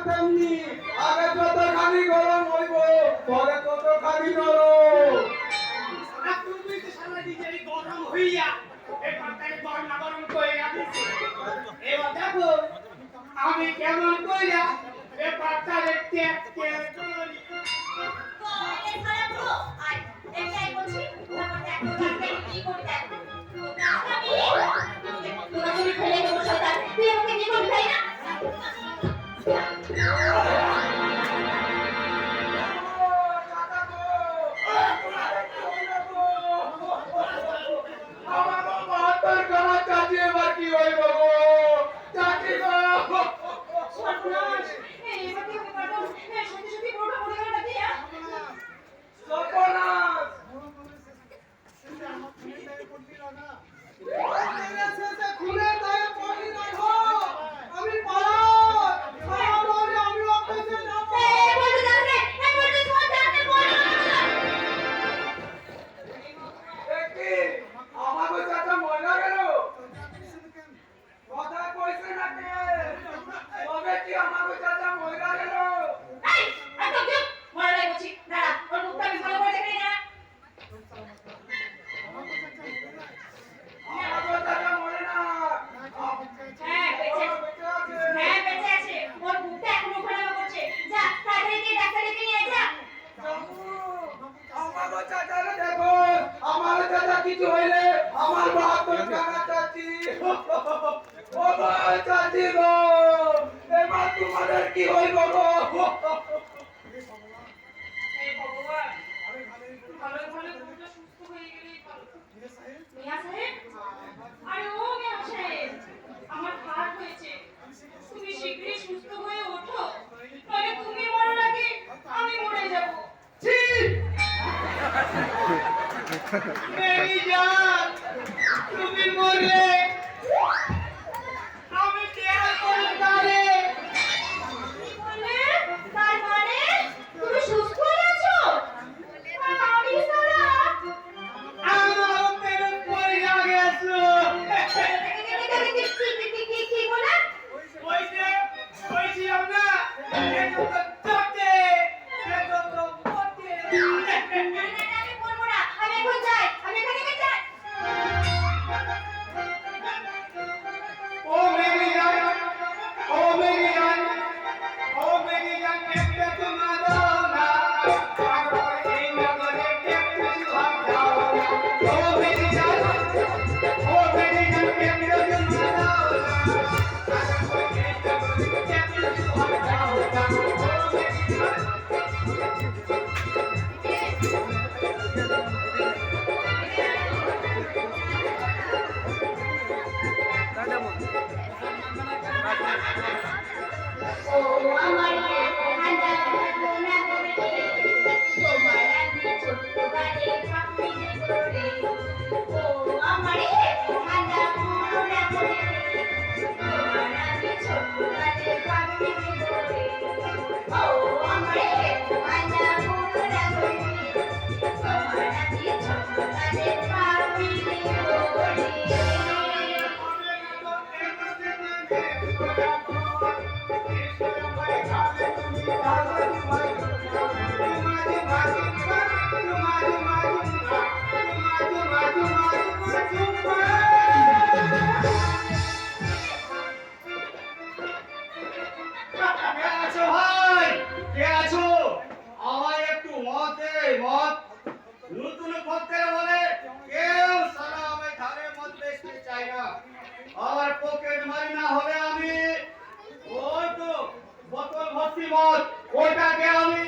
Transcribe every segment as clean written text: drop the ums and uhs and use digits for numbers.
তেমনি আগে যতখানি গরম হইব পরে ততখানি নরম। আর তুমি তো সারা নিজেরই গরম হইয়া এই পাতায় গরম গরম করে রাখিস। এবার দেখো আমি কেমন কইরা এই পাতারে টেক টেক করি। তো এই সারা পুরো আর এটাই বলছি আমাকে এখন লাগবে কি করতে আমি তোরা তুমি ফেলে দেবো শয়তান তুই আমাকে কি করতে চাই না কিছু হইলে আমার বাহাত্তর টাকা চাচ্ছি ও চাচ্ছি গো এবার তোমাদের কি হইব গো আমার হাত হয়েছে তুমি শীঘ্রই সুস্থ হয়ে ওঠো নইলে তুমি মরার আগে আমি মরে যাব মেরি জান তুমি মরলে আমি কেয়ার করব তারে। তার মানে তুমি সুস্থ হয়েছো আমি সারা আমার প্রেমে পড়ে গেছো। কি বলে ওই যে আমরা এটা তো চটে এটা তো পটে। আমি বলবো না আমি এখন যাই আমি এখান থেকে যাই ও মেরি জান ও মেরি জান ও মেরি জান একটা তোমার দাও না আর এই নগরে একটু ভাব দাও না। ও মেরি জান ও মেরি জান একটা তোমার দাও না আর এই নগরে একটু ভাব দাও না। ও মেরি জান ও আমার ঠান্ডা কোনা করে তোমার আমি ছোট্ট গাড়ি থাকতে করে ও আমার ঠান্ডা কোনা করে তোমার আমি ছোট্ট গাড়ি থাকতে করে ও আমার ঠান্ডা কোনা করে তোমার আমি ছোট্ট গাড়ি থাকতে করে আর পকেট মারি না হলে আমি ওই তো বোতল ভর্তি মদ ওটাকে আমি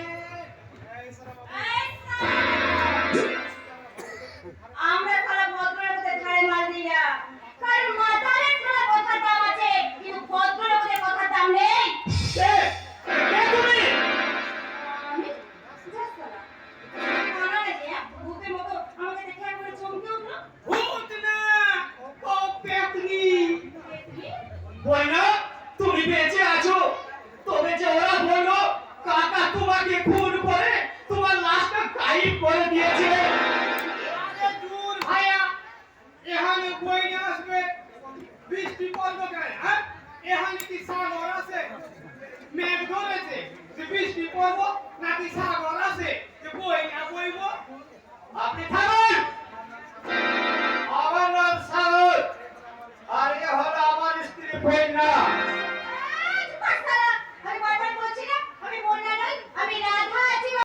আমরা সারা ভদ্রলোকের ধারে মাল দিই না কারণ মাতালের সারা কথার দাম আছে কিন্তু ভদ্রলোকের কথার দাম নেই কে কে তুমি আমি জাস্ট সারা কানা নাকি ভূতের মতো আমাকে দেখে একবারে চমকে উঠলো ভূত না ও পেতনি তুমি বইনা তুমি বেঁচে আছো তবে যে ওরা বললো কাকা তোমাকে খুন করে তোমার লাশটা গায়েব করে দিয়েছে। আরে দূর ভাইয়া এখানে বই না আসবে বৃষ্টি পড়বে কেন হ্যাঁ এখানে কি সাগর আছে মেঘ ধরেছে যে বৃষ্টি পড়বো নাকি সাগর আছে যে বই না বইবো? আপনি থামেন। আমার নাম সাগর, আর এ হলো আমার স্ত্রী ফেন্না।